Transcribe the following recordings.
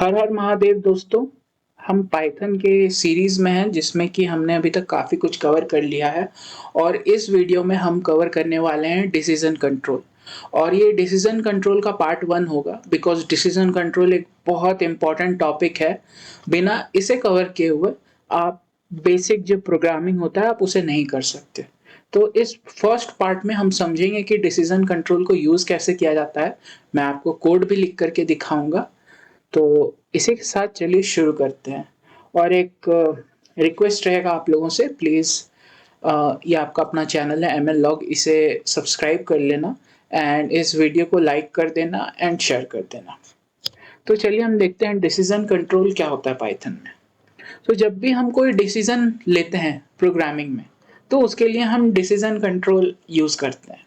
हर हर महादेव दोस्तों। हम पाइथन के सीरीज में हैं जिसमें कि हमने अभी तक काफ़ी कुछ कवर कर लिया है और इस वीडियो में हम कवर करने वाले हैं डिसीजन कंट्रोल। और ये डिसीजन कंट्रोल का पार्ट 1 होगा बिकॉज़ डिसीजन कंट्रोल एक बहुत इम्पोर्टेंट टॉपिक है। बिना इसे कवर किए हुए आप बेसिक जो प्रोग्रामिंग होता है आप उसे नहीं कर सकते। तो इस फर्स्ट पार्ट में हम समझेंगे कि डिसीजन कंट्रोल को यूज़ कैसे किया जाता है। मैं आपको कोड भी लिख करके दिखाऊँगा। तो इसी के साथ चलिए शुरू करते हैं और एक रिक्वेस्ट रहेगा आप लोगों से प्लीज़ ये आपका अपना चैनल है एमएल लॉग, इसे सब्सक्राइब कर लेना एंड इस वीडियो को लाइक कर देना एंड शेयर कर देना। तो चलिए हम देखते हैं डिसीजन कंट्रोल क्या होता है पाइथन में। तो जब भी हम कोई डिसीजन लेते हैं प्रोग्रामिंग में तो उसके लिए हम डिसीजन कंट्रोल यूज़ करते हैं।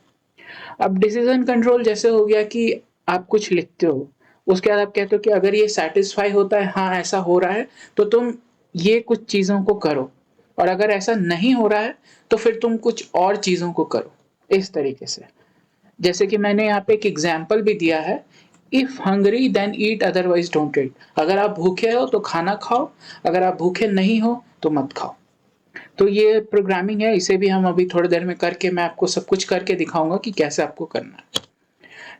अब डिसीजन कंट्रोल जैसे हो गया कि आप कुछ लिखते हो, उसके बाद आप कहते हो कि अगर ये सैटिस्फाई होता है, हाँ ऐसा हो रहा है, तो तुम ये कुछ चीज़ों को करो और अगर ऐसा नहीं हो रहा है, तो फिर तुम कुछ और चीज़ों को करो, इस तरीके से। जैसे कि मैंने यहाँ पे एक एग्जाम्पल भी दिया है, if hungry then eat otherwise don't eat. अगर आप भूखे हो तो खाना खाओ, अगर आप भूखे नहीं हो तो मत खाओ। तो ये प्रोग्रामिंग है, इसे भी हम अभी थोड़ी देर में करके मैं आपको सब कुछ करके दिखाऊंगा कि कैसे आपको करना है।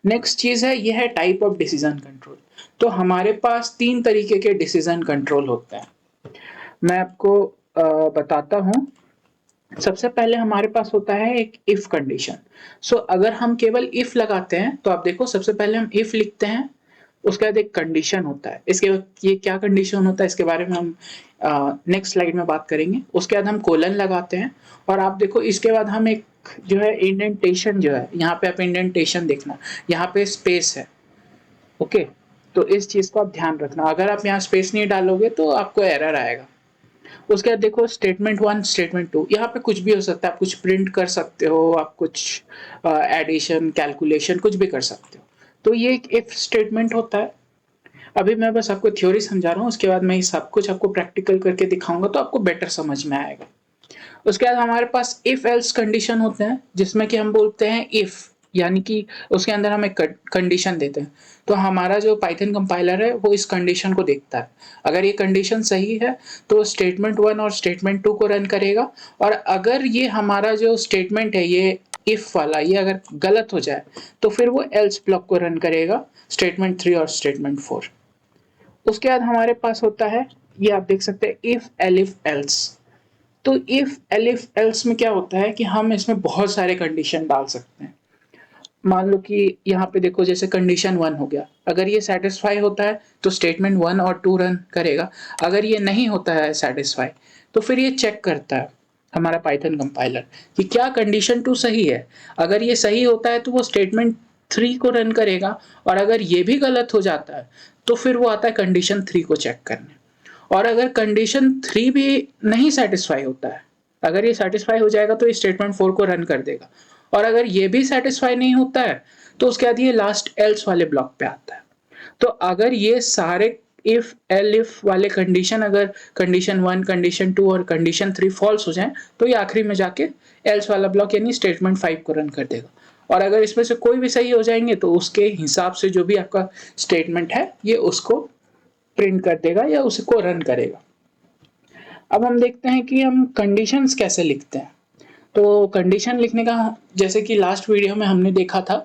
नेक्स्ट चीज़ है, ये है टाइप ऑफ डिसीजन कंट्रोल। तो हमारे पास 3 तरीके के डिसीजन कंट्रोल होते हैं। मैं आपको बताता हूँ। सबसे पहले हमारे पास होता है एक इफ कंडीशन। सो अगर हम केवल इफ लगाते हैं तो आप देखो सबसे पहले हम इफ लिखते हैं, उसके बाद एक कंडीशन होता है। इसके बाद ये क्या कंडीशन होता है इसके बारे में हम नेक्स्ट स्लाइड में बात करेंगे। उसके बाद हम कोलन लगाते हैं और आप देखो इसके बाद हम एक जो है इंडेंटेशन जो है, यहाँ पे आप इंडेंटेशन देखना, यहाँ पे स्पेस है। ओके, तो इस चीज को आप ध्यान रखना, अगर आप यहाँ स्पेस नहीं डालोगे तो आपको एरर आएगा। उसके बाद देखो स्टेटमेंट 1 स्टेटमेंट 2, यहाँ पे कुछ भी हो सकता है, आप कुछ प्रिंट कर सकते हो, आप कुछ एडिशन कैलकुलेशन कुछ भी कर सकते हो। तो ये एक इफ स्टेटमेंट होता है। अभी मैं बस आपको थ्योरी समझा रहा हूँ, उसके बाद मैं ये सब कुछ आपको प्रैक्टिकल करके दिखाऊंगा तो आपको बेटर समझ में आएगा। उसके बाद हमारे पास इफ एल्स कंडीशन होते हैं जिसमें कि हम बोलते हैं इफ, यानी कि उसके अंदर हम एक कंडीशन देते हैं। तो हमारा जो पाइथन कंपाइलर है वो इस कंडीशन को देखता है। अगर ये कंडीशन सही है तो स्टेटमेंट 1 और स्टेटमेंट 2 को रन करेगा, और अगर ये हमारा जो स्टेटमेंट है ये इफ वाला ये अगर गलत हो जाए तो फिर वो एल्स ब्लॉक को रन करेगा, स्टेटमेंट 3 और स्टेटमेंट 4। उसके बाद हमारे पास होता है, ये आप देख सकते हैं, इफ एलिफ एल्स। तो इफ एलिफ एल्स में क्या होता है कि हम इसमें बहुत सारे कंडीशन डाल सकते हैं। मान लो कि यहाँ पे देखो जैसे कंडीशन 1 हो गया, अगर ये सेटिस्फाई होता है तो स्टेटमेंट 1 और 2 रन करेगा। अगर ये नहीं होता है सेटिस्फाई तो फिर ये चेक करता है हमारा पाइथन कंपाइलर कि क्या कंडीशन 2 सही है। अगर ये सही होता है तो वो स्टेटमेंट 3 को रन करेगा, और अगर ये भी गलत हो जाता है तो फिर वो आता है कंडीशन 3 को चेक करने। और अगर कंडीशन 3 भी नहीं सेटिस्फाई होता है, अगर ये सेटिस्फाई हो जाएगा तो ये स्टेटमेंट 4 को रन कर देगा, और अगर ये भी सेटिस्फाई नहीं होता है तो उसके बाद ये लास्ट एल्स वाले ब्लॉक पे आता है। तो अगर ये सारे इफ एलिफ वाले कंडीशन, अगर कंडीशन 1 कंडीशन 2 और कंडीशन 3 फॉल्स हो जाए तो ये आखिरी में जाके एल्स वाला ब्लॉक यानी स्टेटमेंट 5 को रन कर देगा। और अगर इसमें से कोई भी सही हो जाएंगे तो उसके हिसाब से जो भी आपका स्टेटमेंट है ये उसको प्रिंट कर देगा या उसको रन करेगा। अब हम देखते हैं कि हम कंडीशंस कैसे लिखते हैं। तो कंडीशन लिखने का, जैसे कि लास्ट वीडियो में हमने देखा था,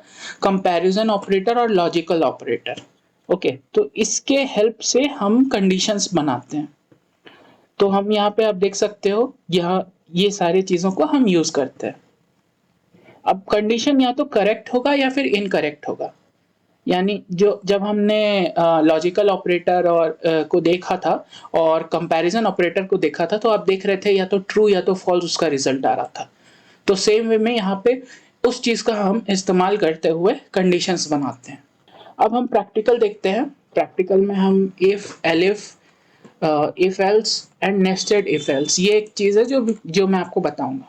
कंपैरिजन ऑपरेटर और लॉजिकल ऑपरेटर। ओके, तो इसके हेल्प से हम कंडीशंस बनाते हैं। तो हम यहाँ पे आप देख सकते हो, यह ये सारी चीजों को हम यूज करते हैं। अब कंडीशन या तो करेक्ट होगा या फिर इनकरेक्ट होगा। यानी जो जब हमने लॉजिकल ऑपरेटर और को देखा था और कंपैरिजन ऑपरेटर को देखा था तो आप देख रहे थे या तो ट्रू या तो फॉल्स उसका रिजल्ट आ रहा था। तो सेम वे में यहाँ पे उस चीज का हम इस्तेमाल करते हुए कंडीशंस बनाते हैं। अब हम प्रैक्टिकल देखते हैं। प्रैक्टिकल में हम if elif if else and nested if else, ये एक चीज है जो मैं आपको बताऊंगा।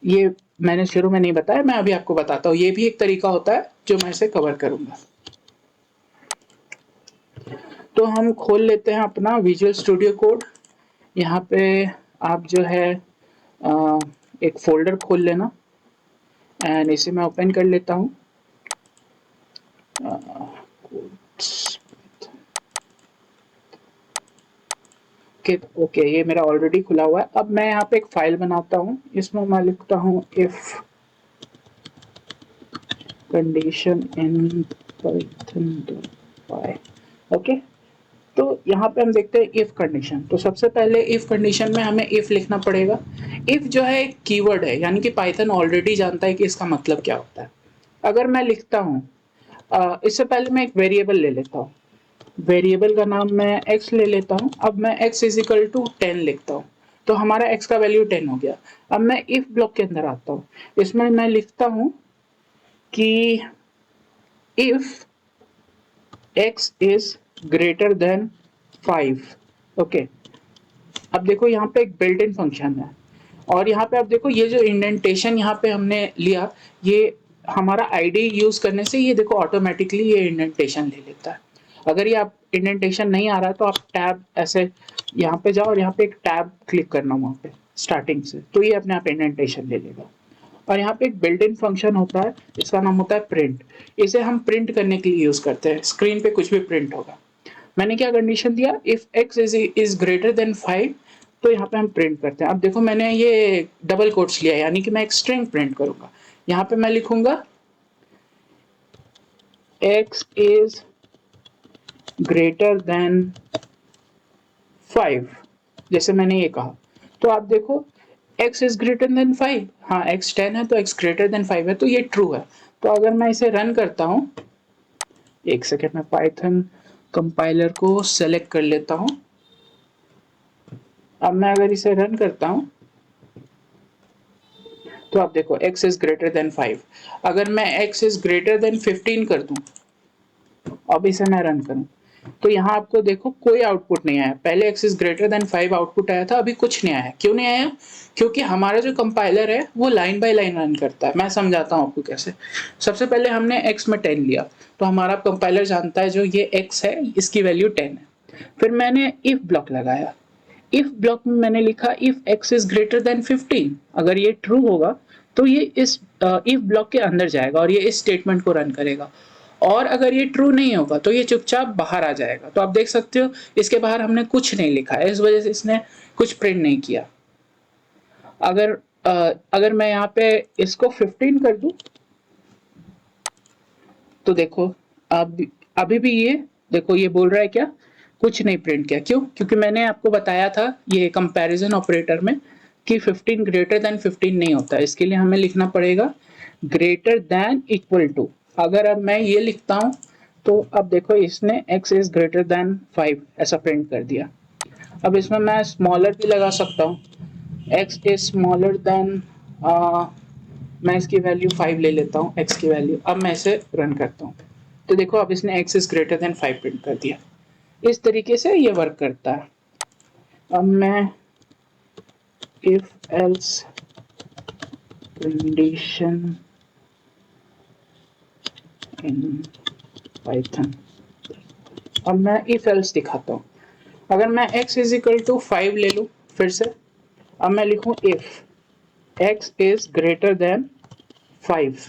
ये मैंने शुरू में नहीं बताया, मैं अभी आपको बताता हूँ। ये भी एक तरीका होता है जो मैं इसे कवर करूंगा। तो हम खोल लेते हैं अपना विजुअल स्टूडियो कोड। यहाँ पे आप जो है एक फोल्डर खोल लेना एंड इसे मैं ओपन कर लेता हूँ। ओके, ये मेरा ऑलरेडी खुला हुआ है। अब मैं यहाँ पे एक फाइल बनाता हूँ, इसमें मैं लिखता हूँ if condition in python.py। Okay, तो यहाँ पे हम देखते हैं इफ कंडीशन। तो सबसे पहले इफ कंडीशन में हमें इफ लिखना पड़ेगा। इफ जो है एक कीवर्ड है, यानी कि पाइथन ऑलरेडी जानता है कि इसका मतलब क्या होता है। अगर मैं लिखता हूँ, इससे पहले मैं एक वेरिएबल ले लेता हूँ, वेरिएबल का नाम मैं x ले लेता हूँ। अब मैं x इज इक्वल टू 10 लिखता हूँ, तो हमारा x का वैल्यू 10 हो गया। अब मैं इफ ब्लॉक के अंदर आता हूँ, इसमें मैं लिखता हूँ कि if x is greater than 5। Okay, अब देखो यहाँ पे एक बिल्ट इन फंक्शन है, और यहाँ पे आप देखो ये जो इंडेंटेशन यहाँ पे हमने लिया, ये हमारा आईडी यूज करने से ये देखो ऑटोमेटिकली ये इंडेंटेशन ले लेता है। अगर ये आप इंडेंटेशन नहीं आ रहा है तो आप टैब ऐसे यहाँ पे जाओ और यहाँ पे एक टैब क्लिक करना वहाँ पे स्टार्टिंग से, तो ये अपने आप इंडेंटेशन ले लेगा। और यहाँ पे एक बिल्ट इन फंक्शन होता है, इसका नाम होता है प्रिंट। इसे हम प्रिंट करने के लिए यूज करते हैं, स्क्रीन पे कुछ भी प्रिंट होगा। मैंने क्या कंडीशन दिया, if x is greater than 5, तो यहाँ पे हम प्रिंट करते हैं। अब देखो मैंने ये डबल कोट्स लिया, यानी कि मैं एक स्ट्रिंग प्रिंट करूंगा। यहाँ पे मैं लिखूंगा x इज ग्रेटर देन 5, जैसे मैंने ये कहा। तो आप देखो x इज ग्रेटर देन 5, हाँ x 10 है तो x ग्रेटर देन 5 है, तो ये ट्रू है। तो अगर मैं इसे रन करता हूँ, एक सेकेंड में पाइथन कंपाइलर को सेलेक्ट कर लेता हूँ। अब मैं अगर इसे रन करता हूँ, तो आप देखो x इज ग्रेटर देन 5। अगर मैं x इज ग्रेटर देन 15 कर दूं, अब इसे मैं रन करूं, तो यहाँ आपको देखो कोई आउटपुट नहीं आया। पहले x is greater than 5 output आया था, अभी कुछ नहीं आया। क्यों नहीं आया? क्योंकि हमारा जो कंपाइलर है वो लाइन बाय लाइन रन करता है। मैं समझाता हूँ आपको कैसे। सबसे पहले हमने x में 10 लिया, तो हमारा कंपाइलर जानता है जो ये x है इसकी वैल्यू 10 है। फिर मैंने इफ ब्लॉक लगाया, इफ ब्लॉक में मैंने लिखा if x is greater than 15। अगर ये ट्रू होगा तो ये इस इफ ब्लॉक के अंदर जाएगा और ये इस स्टेटमेंट को रन करेगा, और अगर ये ट्रू नहीं होगा तो ये चुपचाप बाहर आ जाएगा। तो आप देख सकते हो इसके बाहर हमने कुछ नहीं लिखा है, इस वजह से इसने कुछ प्रिंट नहीं किया। अगर अगर मैं यहाँ पे इसको 15 कर दूं, तो देखो अब अभी भी ये देखो ये बोल रहा है क्या, कुछ नहीं प्रिंट किया। क्यों? क्योंकि मैंने आपको बताया था ये कंपैरिजन ऑपरेटर में कि 15 ग्रेटर देन 15 नहीं होता। इसके लिए हमें लिखना पड़ेगा ग्रेटर देन इक्वल टू। अगर अब मैं ये लिखता हूं, तो अब देखो इसने x इज ग्रेटर देन 5 ऐसा प्रिंट कर दिया। अब इसमें मैं स्मॉलर भी लगा सकता हूँ, x इज स्मॉलर देन, मैं इसकी वैल्यू 5 ले लेता हूँ x की वैल्यू। अब मैं इसे रन करता हूँ, तो देखो अब इसने x is greater than 5 print कर दिया। इस तरीके से ये वर्क करता है। अब मैं if else condition in Python, अब मैं इफ एल्स दिखाता हूँ। अगर मैं x इज इक्वल टू 5 ले लूँ फिर से, अब मैं लिखूँ if x is greater than 5,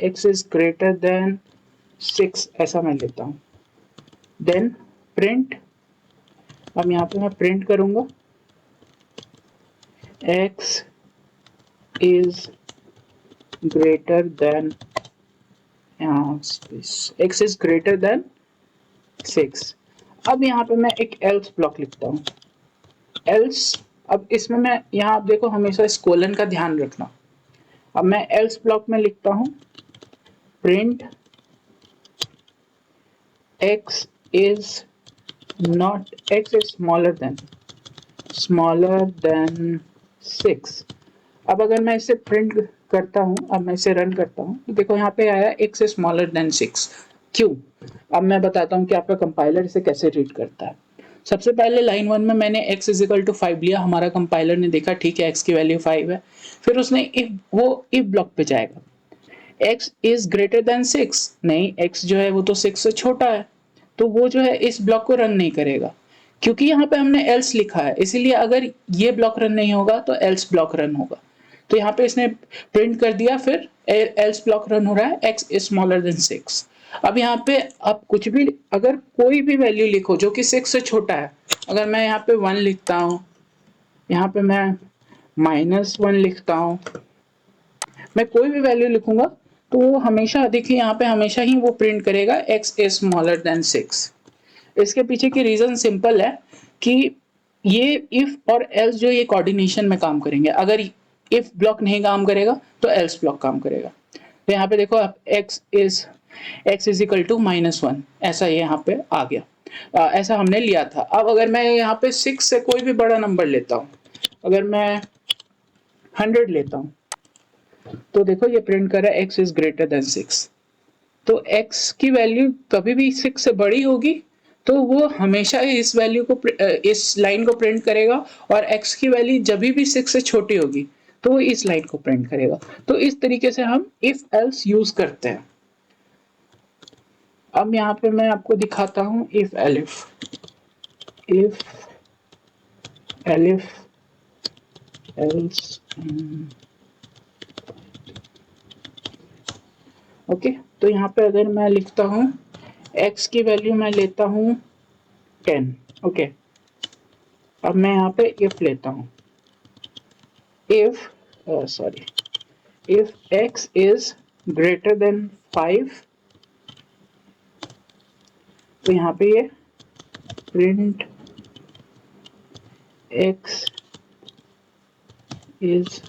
x is greater than 6 ऐसा मैं लेता हूँ, देन प्रिंट। अब यहाँ पे मैं प्रिंट करूंगा x is greater than, x is greater than 6। अब यहाँ पे मैं एक else ब्लॉक लिखता हूँ, else। अब इसमें मैं यहाँ आप देखो हमेशा इस कोलन का ध्यान रखना। अब मैं else ब्लॉक में लिखता हूँ print x is not, x is smaller than 6। अब अगर मैं इसे प्रिंट करता हूँ, अब मैं इसे रन करता हूँ, तो देखो यहाँ पे आया x is smaller than 6। क्यों? अब मैं बताता हूँ कि आपका कंपाइलर इसे कैसे रीड करता है। सबसे पहले लाइन 1 में मैंने x इज इक्वल टू 5 लिया, हमारा कंपाइलर ने देखा ठीक है x की वैल्यू 5 है। फिर उसने इफ ब्लॉक पे जाएगा, x इज ग्रेटर देन 6, नहीं x जो है वो तो 6 से छोटा है, तो वो जो है इस ब्लॉक को रन नहीं करेगा, क्योंकि यहाँ पे हमने else लिखा है। इसीलिए अगर ये ब्लॉक रन नहीं होगा तो else ब्लॉक रन होगा। तो यहाँ पे इसने प्रिंट कर दिया, फिर else ब्लॉक रन हो रहा है, x इज स्मॉलर देन 6। अब यहाँ पे आप कुछ भी अगर कोई भी वैल्यू लिखो जो कि 6 से छोटा है, अगर मैं यहाँ पे 1 लिखता हूँ, यहाँ पे मैं -1 लिखता हूँ, मैं कोई भी वैल्यू लिखूंगा तो वो हमेशा देखिए यहाँ पे हमेशा ही वो प्रिंट करेगा x इज स्मॉलर देन 6। इसके पीछे की रीजन सिंपल है कि ये इफ और एल्स जो ये कोऑर्डिनेशन में काम करेंगे। अगर इफ ब्लॉक नहीं काम करेगा तो एल्स ब्लॉक काम करेगा। तो यहाँ पे देखो आप x इज इक्वल टू -1 ऐसा ये यहाँ पे आ गया। ऐसा हमने लिया था। अब अगर मैं यहाँ पे 6 से कोई भी बड़ा नंबर लेता हूँ, अगर मैं 100 लेता हूँ तो देखो ये प्रिंट कर रहा है x इज ग्रेटर देन 6। तो x की वैल्यू कभी भी 6 से बड़ी होगी तो वो हमेशा इस वैल्यू को इस लाइन को प्रिंट करेगा, और x की वैल्यू जब भी 6 से छोटी होगी तो वो इस लाइन को प्रिंट करेगा। तो इस तरीके से हम इफ एल्स यूज करते हैं। अब यहाँ पे मैं आपको दिखाता हूँ इफ एलिफ एल्स। ओके, तो यहाँ पे अगर मैं लिखता हूँ x की वैल्यू मैं लेता हूँ 10। ओके, अब मैं यहाँ पे इफ लेता हूँ, if x is greater than 5, तो यहाँ पे ये print x is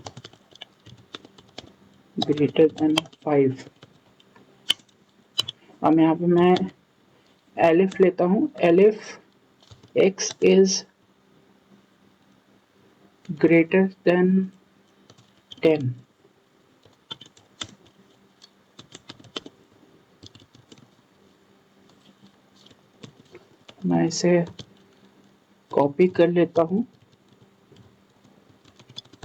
greater than 5। अब यहाँ पे मैं एलिफ लेता हूँ, elif x is greater than 10। मैं इसे कॉपी कर लेता हूँ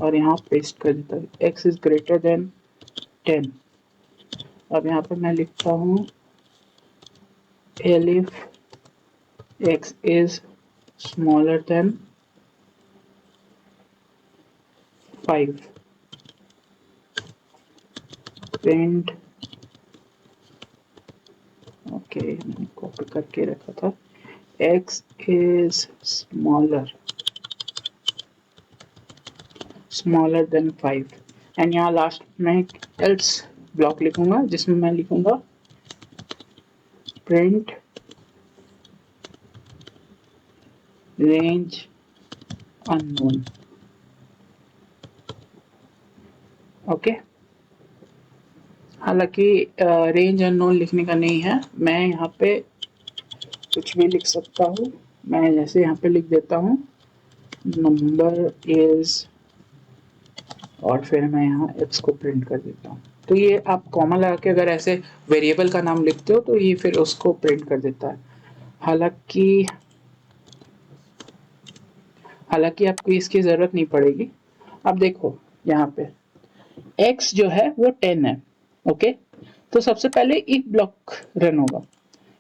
और यहाँ पेस्ट कर देता हूँ, x इज ग्रेटर देन 10। अब यहाँ पे मैं लिखता हूँ elif x is smaller than 5, print, okay मैंने कॉपी करके रखा था, x is smaller than 5, and यहाँ लास्ट में एल्स ब्लॉक लिखूंगा जिसमें मैं लिखूंगा प्रिंट रेंज अननोन। ओके, हालांकि रेंज अननोन लिखने का नहीं है, मैं यहाँ पे कुछ भी लिख सकता हूँ। मैं जैसे यहाँ पे लिख देता हूँ नंबर इज, और फिर मैं यहाँ x को प्रिंट कर देता हूँ। तो ये आप कॉमा लगा के अगर ऐसे वेरिएबल का नाम लिखते हो तो ये फिर उसको प्रिंट कर देता है। हालांकि आपको इसकी जरूरत नहीं पड़ेगी। अब देखो यहाँ पे x जो है वो 10 है। ओके, तो सबसे पहले इफ ब्लॉक रन होगा।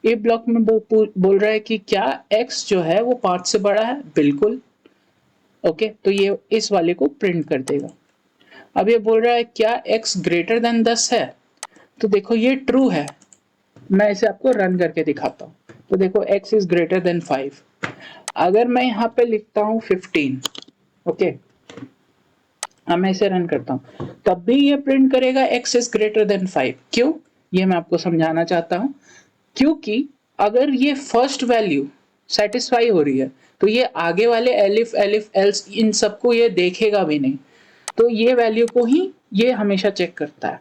इफ ब्लॉक में बोल रहा है कि क्या x जो है वो 5 से बड़ा है, बिल्कुल। ओके, तो ये इस वाले को प्रिंट कर देगा। अब ये बोल रहा है क्या x ग्रेटर देन 10 है, तो देखो ये ट्रू है। मैं इसे आपको रन करके दिखाता हूँ। तो देखो x इज ग्रेटर देन 5। अगर मैं यहाँ पे लिखता हूँ 15, ओके, अब मैं इसे रन करता हूँ, तब भी ये प्रिंट करेगा x इज ग्रेटर देन 5। क्यों, ये मैं आपको समझाना चाहता हूँ। क्योंकि अगर ये फर्स्ट वैल्यू सेटिस्फाई हो रही है तो ये आगे वाले एलिफ एलिफ एल्स इन सबको ये देखेगा भी नहीं, तो ये वैल्यू को ही ये हमेशा चेक करता है।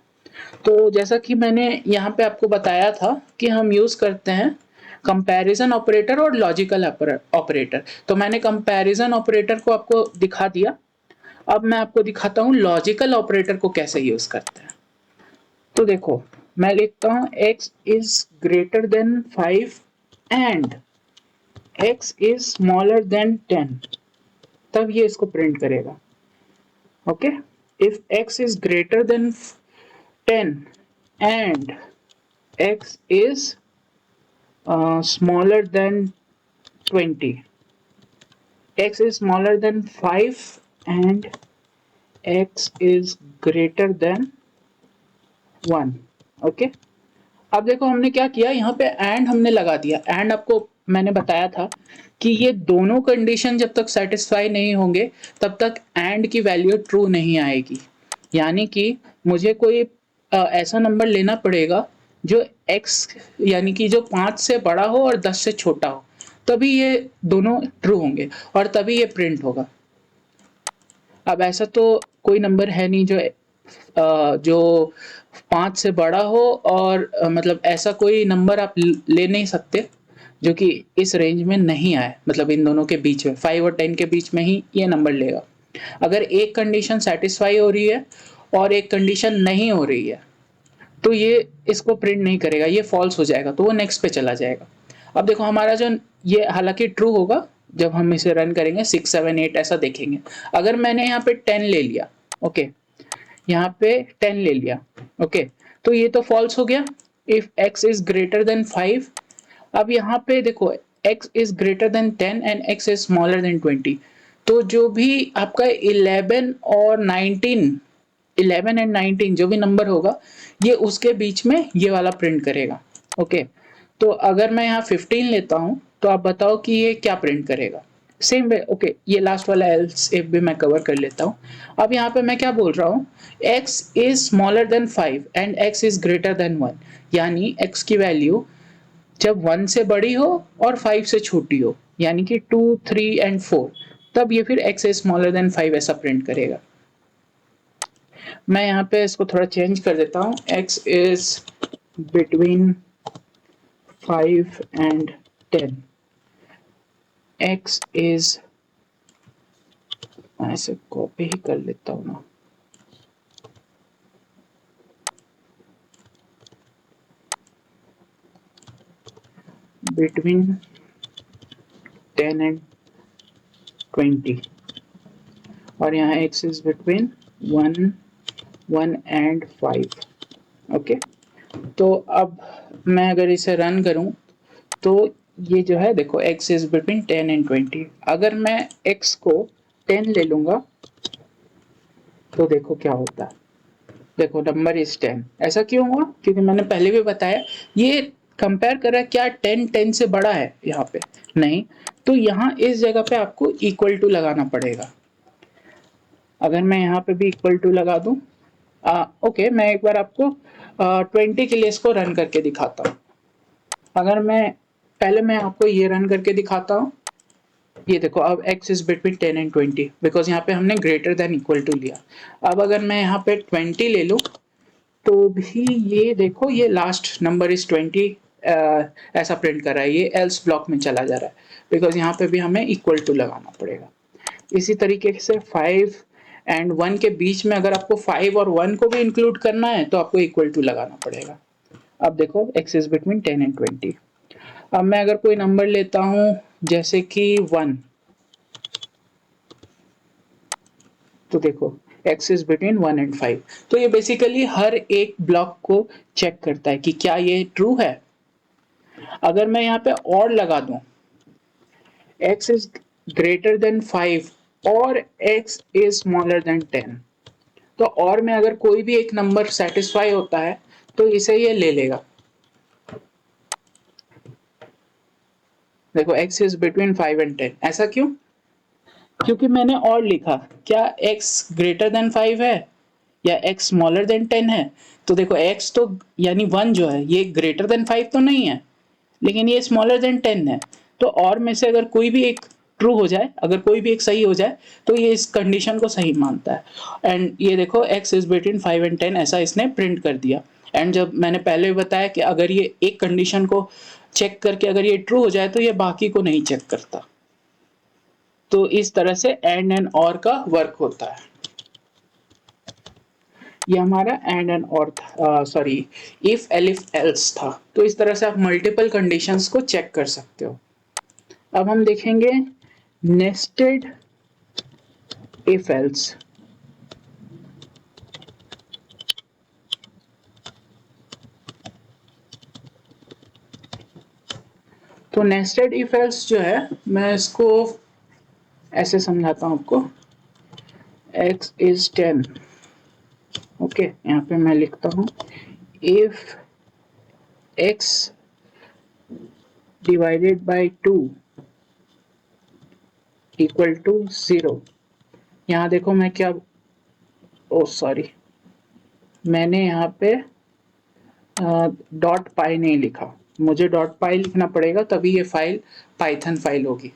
तो जैसा कि मैंने यहाँ पे आपको बताया था कि हम यूज करते हैं कंपैरिजन ऑपरेटर और लॉजिकल ऑपरेटर। तो मैंने कंपैरिजन ऑपरेटर को आपको दिखा दिया। अब मैं आपको दिखाता हूँ लॉजिकल ऑपरेटर को कैसे यूज करते हैं। तो देखो मैं लिखता हूँ x is greater than 5 and x is smaller than 10, तब ये इसको प्रिंट करेगा। Okay, if x is greater than 10 and x is smaller than 20, x is smaller than 5 and x is greater than 1। Okay, अब देखो हमने क्या किया, यहाँ पे एंड हमने लगा दिया। एंड आपको मैंने बताया था कि ये दोनों कंडीशन जब तक सेटिस्फाई नहीं होंगे तब तक एंड की वैल्यू ट्रू नहीं आएगी। यानी कि मुझे कोई ऐसा नंबर लेना पड़ेगा जो x यानी कि जो 5 से बड़ा हो और 10 से छोटा हो, तभी ये दोनों ट्रू होंगे और तभी ये प्रिंट होगा। अब ऐसा तो कोई नंबर है नहीं जो 5 से बड़ा हो और मतलब ऐसा कोई नंबर आप ले नहीं सकते जो कि इस रेंज में नहीं आए, मतलब इन दोनों के बीच में 5 और 10 के बीच में ही ये नंबर लेगा। अगर एक कंडीशन सेटिस्फाई हो रही है और एक कंडीशन नहीं हो रही है तो ये इसको प्रिंट नहीं करेगा, ये फॉल्स हो जाएगा, तो वो नेक्स्ट पे चला जाएगा। अब देखो हमारा जो ये हालांकि ट्रू होगा जब हम इसे रन करेंगे 6 7 8 ऐसा देखेंगे। अगर मैंने यहाँ पे 10 ले लिया, ओके, यहाँ पे 10 ले लिया, ओके, तो ये तो फॉल्स हो गया। If x is greater than 5, अब यहाँ पे देखो x is greater than 10 and x is smaller than 20, तो जो भी आपका 11 और 19, 11 एंड 19 जो भी नंबर होगा ये उसके बीच में ये वाला प्रिंट करेगा। ओके, तो अगर मैं यहाँ 15 लेता हूँ तो आप बताओ कि ये क्या प्रिंट करेगा। सेम वे, ओके, ये लास्ट वाला एल्स इफ भी मैं कवर कर लेता हूँ। अब यहाँ पे मैं क्या बोल रहा हूँ, x is smaller than 5 and x is greater than 1, यानी x की वैल्यू जब 1 से बड़ी हो और 5 से छोटी हो, यानी कि 2 3 एंड 4, तब ये फिर x इज स्मॉलर देन 5 ऐसा प्रिंट करेगा। मैं यहाँ पे इसको थोड़ा चेंज कर देता हूँ, x is between 5 and 10, x is, मैं इसे कॉपी ही कर लेता हूँ ना, बिटवीन 10 एंड 20, और यहाँ x is between 1 and 5। Okay, तो अब मैं अगर इसे रन करूं तो ये जो है देखो x इज बिटवीन 10 एंड 20, अगर मैं x को 10 ले लूंगा तो देखो क्या होता है, देखो नंबर इज 10। ऐसा क्यों हुआ, क्योंकि मैंने पहले भी बताया ये कंपेयर कर रहा है क्या 10 10 से बड़ा है यहाँ पे, नहीं, तो यहाँ इस जगह पे आपको इक्वल टू लगाना पड़ेगा। अगर मैं यहाँ पे भी इक्वल टू लगा दूं, ओके, मैं एक बार आपको 20 के लिए इसको रन करके दिखाता हूँ। अगर मैं पहले मैं आपको ये रन करके दिखाता हूँ, ये देखो अब x is between 10 and 20 because यहाँ पे हमने ग्रेटर देन इक्वल टू लिया। अब अगर मैं यहाँ पे 20 ले लूँ तो भी ये देखो ये लास्ट नंबर इज 20 ऐसा प्रिंट कर रहा है, ये एल्स ब्लॉक में चला जा रहा है बिकॉज यहाँ पे भी हमें इक्वल टू लगाना पड़ेगा। इसी तरीके से 5 एंड 1 के बीच में अगर आपको 5 और 1 को भी इंक्लूड करना है तो आपको इक्वल टू लगाना पड़ेगा। अब देखो x इज बिटवीन 10 एंड 20। अब मैं अगर कोई नंबर लेता हूं जैसे कि 1, तो देखो x इज बिटवीन 1 एंड 5, तो ये बेसिकली हर एक ब्लॉक को चेक करता है कि क्या ये ट्रू है। अगर मैं यहाँ पे और लगा दूं x इज ग्रेटर देन 5 और x इज स्मॉलर देन 10, तो और में अगर कोई भी एक नंबर सेटिस्फाई होता है तो इसे ये ले लेगा। देखो x इज बिटवीन 5 एंड 10, ऐसा क्यों, क्योंकि मैंने और लिखा, क्या x ग्रेटर देन 5 है या x स्मॉलर देन 10 है, तो देखो x तो यानी 1 जो है ये ग्रेटर देन 5 तो नहीं है लेकिन ये स्मॉलर देन 10 है, तो और में से अगर कोई भी एक ट्रू हो जाए, अगर कोई भी एक सही हो जाए तो ये इस कंडीशन को सही मानता है। एंड ये देखो x इज बिटवीन 5 एंड 10 ऐसा इसने प्रिंट कर दिया। एंड जब मैंने पहले भी बताया कि अगर ये एक कंडीशन को चेक करके अगर ये ट्रू हो जाए तो ये बाकी को नहीं चेक करता। तो इस तरह से एंड और का वर्क होता है। ये हमारा एंड और था, सॉरी, इफ एलिफ एल्स था। तो इस तरह से आप मल्टीपल कंडीशंस को चेक कर सकते हो। अब हम देखेंगे नेस्टेड इफ एल्स। तो नेस्टेड इफ एल्स जो है मैं इसको ऐसे समझाता हूं आपको, x इज 10, ओके, यहाँ पे मैं लिखता हूं if x divided by 2 equal to 0। यहाँ देखो मैं क्या, ओ सॉरी, मैंने यहाँ पे डॉट पाई नहीं लिखा, मुझे डॉट पाई लिखना पड़ेगा तभी ये फाइल पाइथन फाइल होगी।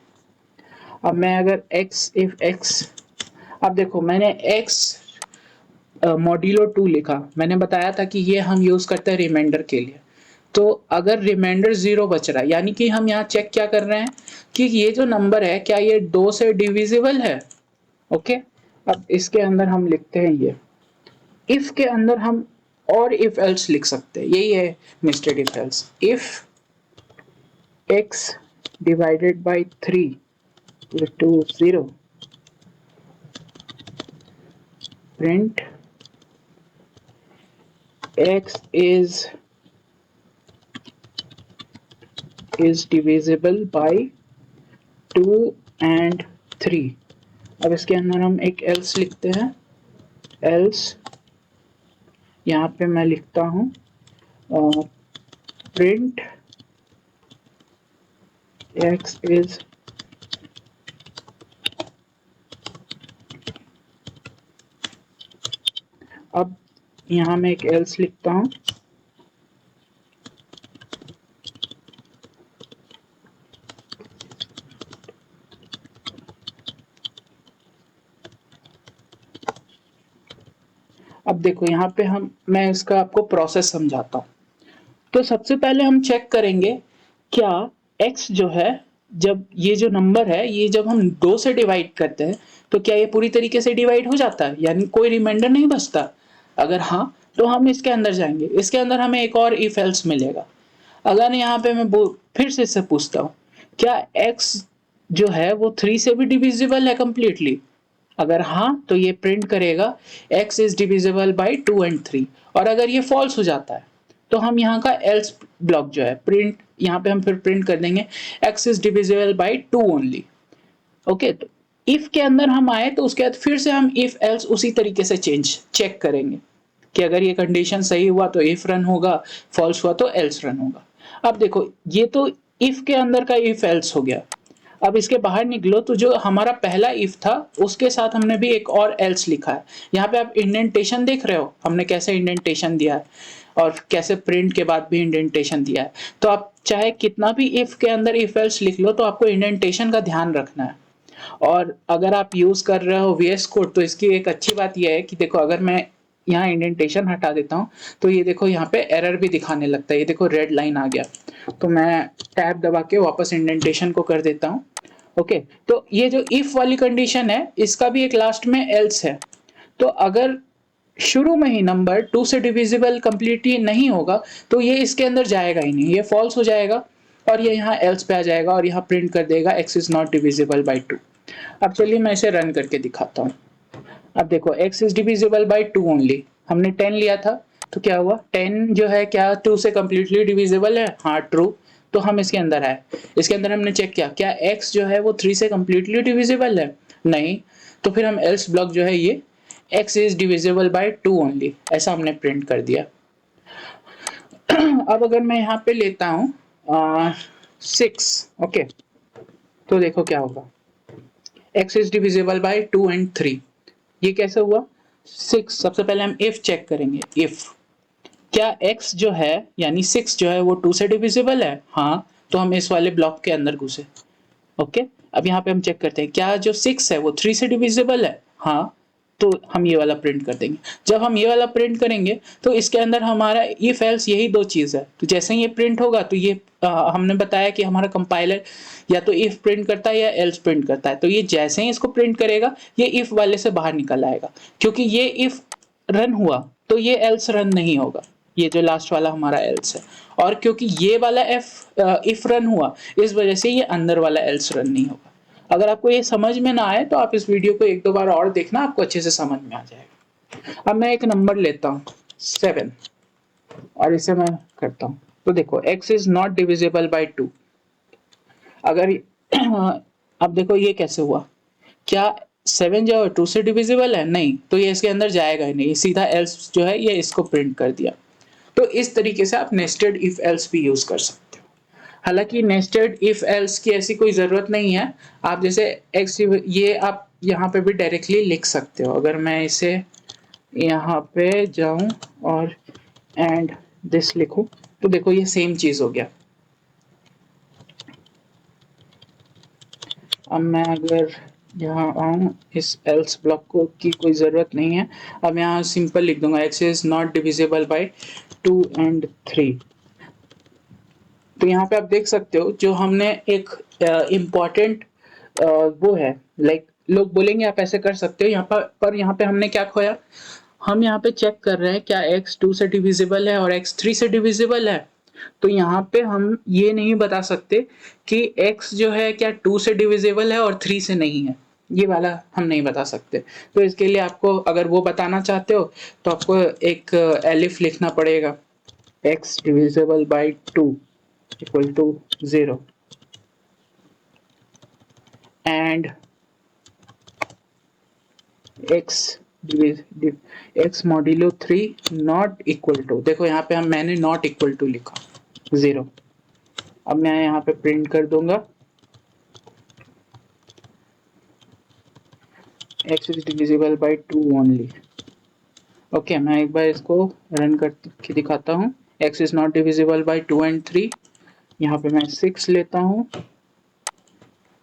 अब मैं अगर x इफ x, अब देखो मैंने x मॉड्यूलो 2 लिखा, मैंने बताया था कि ये हम यूज करते हैं रिमाइंडर के लिए। तो अगर रिमाइंडर 0 बच रहा है यानी कि हम यहाँ चेक क्या कर रहे हैं कि ये जो नंबर है क्या ये 2 से डिविजिबल है। ओके, अब इसके अंदर हम लिखते हैं ये इफ के अंदर हम और इफ एल्स लिख सकते हैं, यही है nested if else. If x divided by 3 to 0 print x is divisible by 2 and 3। अब इसके अंदर हम एक else लिखते हैं, else यहाँ पे मैं लिखता हूँ प्रिंट x is अब यहाँ मैं एक else लिखता हूँ अब देखो यहाँ पे मैं इसका आपको प्रोसेस समझाता हूँ। तो सबसे पहले हम चेक करेंगे क्या x जो है, जब ये जो नंबर है ये जब हम 2 से डिवाइड करते हैं तो क्या ये पूरी तरीके से डिवाइड हो जाता है, यानी कोई रिमाइंडर नहीं बचता। अगर हाँ तो हम इसके अंदर जाएंगे, इसके अंदर हमें एक और इफ एल्स मिलेगा। अगर यहाँ पे मैं फिर से इससे पूछता हूँ क्या x जो है वो 3 से भी डिविजिबल है कंप्लीटली, अगर हाँ तो ये प्रिंट करेगा x is divisible by 2 and 3। और अगर ये फॉल्स हो जाता है तो हम यहाँ का एल्स ब्लॉक जो है प्रिंट, यहाँ पे हम फिर प्रिंट कर देंगे x is divisible by 2 only. Okay, तो इफ के अंदर हम आए तो उसके बाद फिर से हम इफ एल्स उसी तरीके से चेक करेंगे कि अगर ये कंडीशन सही हुआ तो इफ रन होगा, फॉल्स हुआ तो एल्स रन होगा। अब देखो ये तो इफ के अंदर का इफ एल्स हो गया। अब इसके बाहर निकलो तो जो हमारा पहला इफ था उसके साथ हमने भी एक और एल्स लिखा है। यहाँ पे आप इंडेंटेशन देख रहे हो हमने कैसे इंडेंटेशन दिया है और कैसे प्रिंट के बाद भी इंडेंटेशन दिया है। तो आप चाहे कितना भी इफ के अंदर इफ एल्स लिख लो तो आपको इंडेंटेशन का ध्यान रखना है। और अगर आप यूज कर रहे हो VS कोड तो इसकी एक अच्छी बात यह है कि देखो अगर मैं यहाँ इंडेंटेशन हटा देता हूँ तो ये देखो यहाँ पे एरर भी दिखाने लगता है, ये देखो रेड लाइन आ गया। तो मैं टैब दबा के वापस इंडेंटेशन को कर देता हूँ। ओके, तो ये जो इफ वाली कंडीशन है इसका भी एक लास्ट में एल्स है। तो अगर शुरू में ही नंबर 2 से डिविजिबल कंप्लीटली नहीं होगा तो ये इसके अंदर जाएगा ही नहीं, ये फॉल्स हो जाएगा और ये यहाँ एल्स पे आ जाएगा और यहाँ प्रिंट कर देगा x is not divisible by 2। अब चलिए मैं इसे रन करके दिखाता हूँ। अब देखो x is divisible by 2 only, हमने 10 लिया था तो क्या हुआ 10 जो है क्या 2 से कंप्लीटली डिविजिबल है, हाँ ट्रू। तो हम इसके अंदर आए, इसके अंदर हमने चेक किया क्या x जो है वो 3 से कंप्लीटली डिविजिबल है, नहीं। तो फिर हम एल्स ब्लॉक जो है ये x is divisible by 2 only ऐसा हमने प्रिंट कर दिया। अब अगर मैं यहाँ पे लेता हूँ 6, ओके, तो देखो क्या होगा x is divisible by 2 and 3। ये कैसे हुआ 6, सबसे पहले हम इफ चेक करेंगे, इफ क्या x जो है यानी 6 जो है वो 2 से डिविजिबल है, हाँ। तो हम इस वाले ब्लॉक के अंदर घुसे। ओके, अब यहाँ पे हम चेक करते हैं क्या जो 6 है वो 3 से डिविजिबल है, हाँ। तो हम ये वाला प्रिंट कर देंगे। जब हम ये वाला प्रिंट करेंगे तो इसके अंदर हमारा इफ एल्स यही दो चीज है। तो जैसे ही ये प्रिंट होगा तो ये हमने बताया कि हमारा कंपाइलर या तो इफ प्रिंट करता है या एल्स प्रिंट करता है। तो ये जैसे ही इसको प्रिंट करेगा ये इफ वाले से बाहर निकल आएगा, क्योंकि ये इफ रन हुआ तो ये एल्स रन नहीं होगा, ये जो लास्ट वाला हमारा एल्स है। और क्योंकि ये वाला इफ रन हुआ इस वजह से ये अंदर वाला एल्स रन नहीं होगा। अगर आपको ये समझ में ना आए तो आप इस वीडियो को एक दो बार और देखना, आपको अच्छे से समझ में आ जाएगा। अब मैं एक नंबर लेता हूँ 7 और इसे मैं करता हूँ तो देखो x is not divisible by 2। अगर अब देखो ये कैसे हुआ, क्या 7 जो है 2 से डिविजिबल है, नहीं। तो ये इसके अंदर जाएगा ही नहीं, सीधा एल्स जो है ये इसको प्रिंट कर दिया। तो इस तरीके से आप नेस्टेड इफ एल्स भी यूज कर सकते हो। हालाँकि नेस्टेड इफ एल्स की ऐसी कोई ज़रूरत नहीं है। आप जैसे एक्स ये आप यहाँ पे भी डायरेक्टली लिख सकते हो। अगर मैं इसे यहाँ पे जाऊँ और एंड दिस लिखूँ, तो देखो ये सेम चीज़ हो गया। अब मैं अगर यहाँ आऊँ, इस एल्स ब्लॉक को की कोई ज़रूरत नहीं है। अब यहाँ सिंपल लिख दूँगा x is not divisible by 2 and 3। तो यहाँ पे आप देख सकते हो जो हमने एक इम्पॉर्टेंट वो है, लाइक लोग बोलेंगे आप ऐसे कर सकते हो यहाँ पर यहाँ पे हमने क्या खोया, हम यहाँ पे चेक कर रहे हैं क्या x 2 से डिविजिबल है और x 3 से डिविजिबल है। तो यहाँ पे हम ये नहीं बता सकते कि x जो है क्या 2 से डिविजिबल है और 3 से नहीं है, ये वाला हम नहीं बता सकते। तो इसके लिए आपको अगर वो बताना चाहते हो तो आपको एक एलिफ लिखना पड़ेगा, x divisible by 2 equal to 0 and x modulo 3 not equal to, देखो यहाँ पे मैंने नॉट इक्वल टू लिखा 0। अब मैं यहाँ पे प्रिंट कर दूंगा x is divisible by 2 only. Okay, मैं एक बार इसको रन करके दिखाता हूँ। x is not divisible by 2 and 3। यहाँ पे मैं 6 लेता हूँ।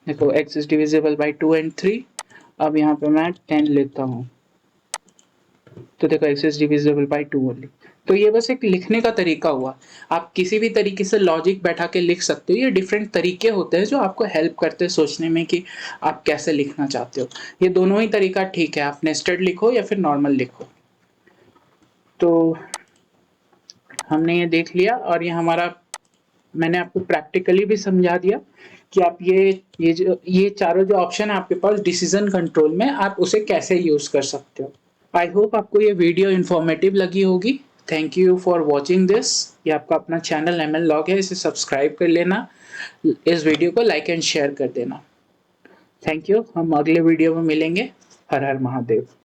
देखो x is divisible by 2 and 3। अब यहाँ पे मैं 10 लेता हूँ, तो देखो x is divisible by 2 only. तो ये बस एक लिखने का तरीका हुआ। आप किसी भी तरीके से लॉजिक बैठा के लिख सकते हो। ये डिफरेंट तरीके होते हैं जो आपको हेल्प करते हैं सोचने में कि आप कैसे लिखना चाहते हो। ये दोनों ही तरीका ठीक है, आप नेस्टेड लिखो या फिर नॉर्मल लिखो। तो हमने ये देख लिया और ये हमारा, मैंने आपको प्रैक्टिकली भी समझा दिया कि आप ये चारों जो ऑप्शन है आपके पास डिसीजन कंट्रोल में, आप उसे कैसे यूज कर सकते हो। आई होप आपको ये वीडियो इन्फॉर्मेटिव लगी होगी। Thank you for watching this. ये आपका अपना चैनल ML लॉग है, इसे सब्सक्राइब कर लेना, इस वीडियो को लाइक एंड शेयर कर देना। थैंक यू, हम अगले वीडियो में मिलेंगे। हर हर महादेव।